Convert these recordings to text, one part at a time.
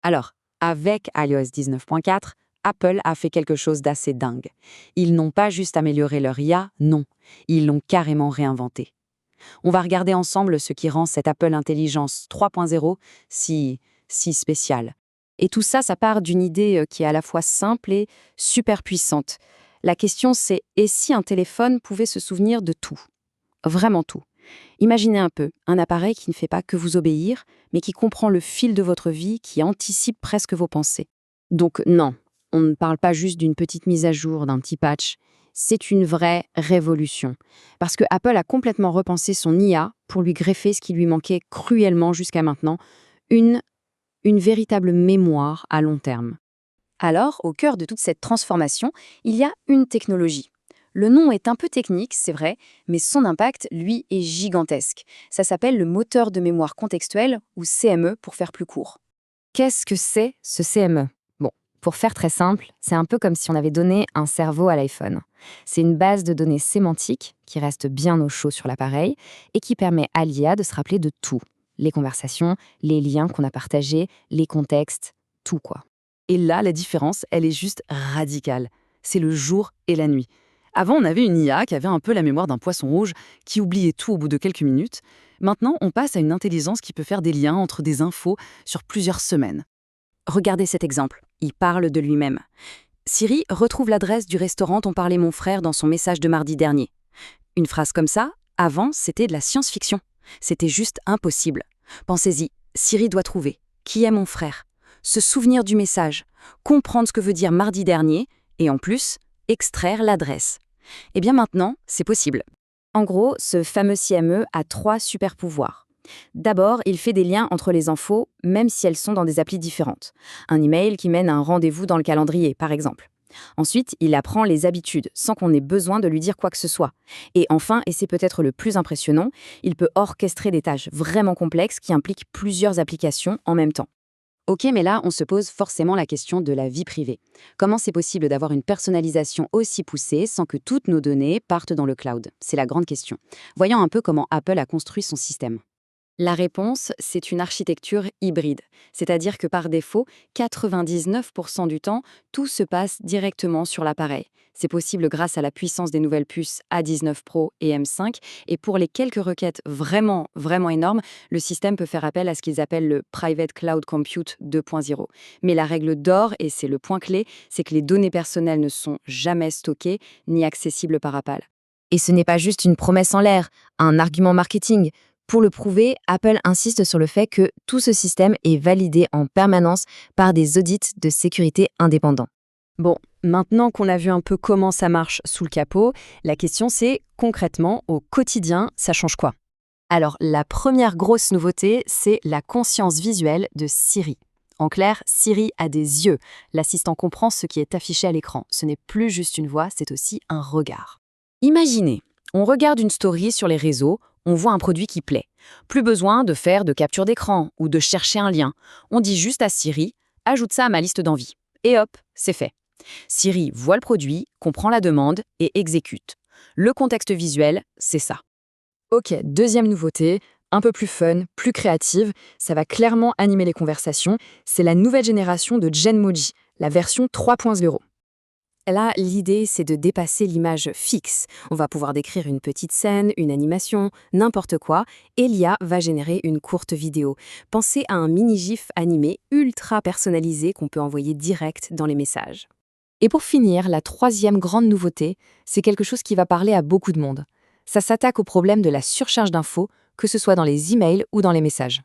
Alors, avec iOS 19.4, Apple a fait quelque chose d'assez dingue. Ils n'ont pas juste amélioré leur IA, non, ils l'ont carrément réinventé. On va regarder ensemble ce qui rend cette Apple Intelligence 3.0 si spéciale. Et tout ça, ça part d'une idée qui est à la fois simple et super puissante. La question c'est, et si un téléphone pouvait se souvenir de tout? Vraiment tout. Imaginez un peu, un appareil qui ne fait pas que vous obéir, mais qui comprend le fil de votre vie, qui anticipe presque vos pensées. Donc non, on ne parle pas juste d'une petite mise à jour, d'un petit patch. C'est une vraie révolution. Parce que Apple a complètement repensé son IA pour lui greffer ce qui lui manquait cruellement jusqu'à maintenant, une, une véritable mémoire à long terme. Alors, au cœur de toute cette transformation, il y a une technologie. Le nom est un peu technique, c'est vrai, mais son impact, lui, est gigantesque. Ça s'appelle le moteur de mémoire contextuel, ou CME pour faire plus court. Qu'est-ce que c'est ce CME? Bon, pour faire très simple, c'est un peu comme si on avait donné un cerveau à l'iPhone. C'est une base de données sémantique qui reste bien au chaud sur l'appareil et qui permet à l'IA de se rappeler de tout. Les conversations, les liens qu'on a partagés, les contextes, tout quoi. Et là, la différence, elle est juste radicale. C'est le jour et la nuit. Avant, on avait une IA qui avait un peu la mémoire d'un poisson rouge, qui oubliait tout au bout de quelques minutes. Maintenant, on passe à une intelligence qui peut faire des liens entre des infos sur plusieurs semaines. Regardez cet exemple, il parle de lui-même. Siri retrouve l'adresse du restaurant dont parlait mon frère dans son message de mardi dernier. Une phrase comme ça, avant, c'était de la science-fiction. C'était juste impossible. Pensez-y, Siri doit trouver qui est mon frère, se souvenir du message, comprendre ce que veut dire mardi dernier, et en plus, extraire l'adresse. Eh bien maintenant, c'est possible. En gros, ce fameux CME a 3 super pouvoirs. D'abord, il fait des liens entre les infos, même si elles sont dans des applis différentes. Un email qui mène à un rendez-vous dans le calendrier, par exemple. Ensuite, il apprend les habitudes, sans qu'on ait besoin de lui dire quoi que ce soit. Et enfin, et c'est peut-être le plus impressionnant, il peut orchestrer des tâches vraiment complexes qui impliquent plusieurs applications en même temps. Ok, mais là, on se pose forcément la question de la vie privée. Comment c'est possible d'avoir une personnalisation aussi poussée sans que toutes nos données partent dans le cloud? C'est la grande question. Voyons un peu comment Apple a construit son système. La réponse, c'est une architecture hybride, c'est-à-dire que par défaut, 99% du temps, tout se passe directement sur l'appareil. C'est possible grâce à la puissance des nouvelles puces A19 Pro et M5, et pour les quelques requêtes vraiment énormes, le système peut faire appel à ce qu'ils appellent le Private Cloud Compute 2.0. Mais la règle d'or, et c'est le point clé, c'est que les données personnelles ne sont jamais stockées ni accessibles par Apple. Et ce n'est pas juste une promesse en l'air, un argument marketing. Pour le prouver, Apple insiste sur le fait que tout ce système est validé en permanence par des audits de sécurité indépendants. Bon, maintenant qu'on a vu un peu comment ça marche sous le capot, la question c'est, concrètement, au quotidien, ça change quoi? Alors, la première grosse nouveauté, c'est la conscience visuelle de Siri. En clair, Siri a des yeux. L'assistant comprend ce qui est affiché à l'écran. Ce n'est plus juste une voix, c'est aussi un regard. Imaginez, on regarde une story sur les réseaux, on voit un produit qui plaît. Plus besoin de faire de capture d'écran ou de chercher un lien. On dit juste à Siri, ajoute ça à ma liste d'envies. Et hop, c'est fait. Siri voit le produit, comprend la demande et exécute. Le contexte visuel, c'est ça. Ok, deuxième nouveauté, un peu plus fun, plus créative, ça va clairement animer les conversations. C'est la nouvelle génération de Genmoji, la version 3.0. Là, l'idée, c'est de dépasser l'image fixe. On va pouvoir décrire une petite scène, une animation, n'importe quoi, et l'IA va générer une courte vidéo. Pensez à un mini-gif animé ultra personnalisé qu'on peut envoyer direct dans les messages. Et pour finir, la troisième grande nouveauté, c'est quelque chose qui va parler à beaucoup de monde. Ça s'attaque au problème de la surcharge d'infos, que ce soit dans les emails ou dans les messages.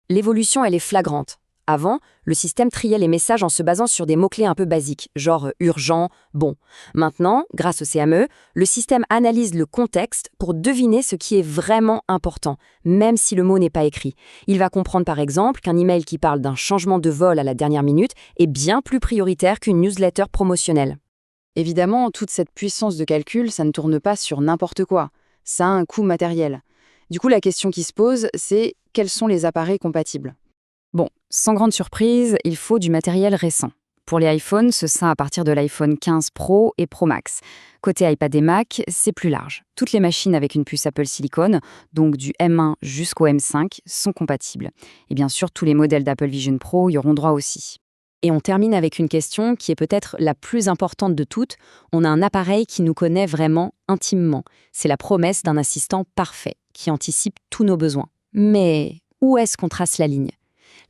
L'évolution, elle est flagrante. Avant, le système triait les messages en se basant sur des mots-clés un peu basiques, genre urgent, bon. Maintenant, grâce au CME, le système analyse le contexte pour deviner ce qui est vraiment important, même si le mot n'est pas écrit. Il va comprendre par exemple qu'un email qui parle d'un changement de vol à la dernière minute est bien plus prioritaire qu'une newsletter promotionnelle. Évidemment, toute cette puissance de calcul, ça ne tourne pas sur n'importe quoi. Ça a un coût matériel. Du coup, la question qui se pose, c'est quels sont les appareils compatibles ? Bon, sans grande surprise, il faut du matériel récent. Pour les iPhones, ce sera à partir de l'iPhone 15 Pro et Pro Max. Côté iPad et Mac, c'est plus large. Toutes les machines avec une puce Apple Silicon, donc du M1 jusqu'au M5, sont compatibles. Et bien sûr, tous les modèles d'Apple Vision Pro y auront droit aussi. Et on termine avec une question qui est peut-être la plus importante de toutes. On a un appareil qui nous connaît vraiment intimement. C'est la promesse d'un assistant parfait, qui anticipe tous nos besoins. Mais où est-ce qu'on trace la ligne ?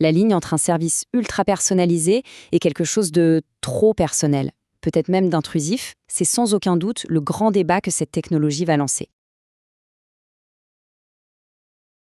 La ligne entre un service ultra personnalisé et quelque chose de trop personnel, peut-être même d'intrusif, c'est sans aucun doute le grand débat que cette technologie va lancer.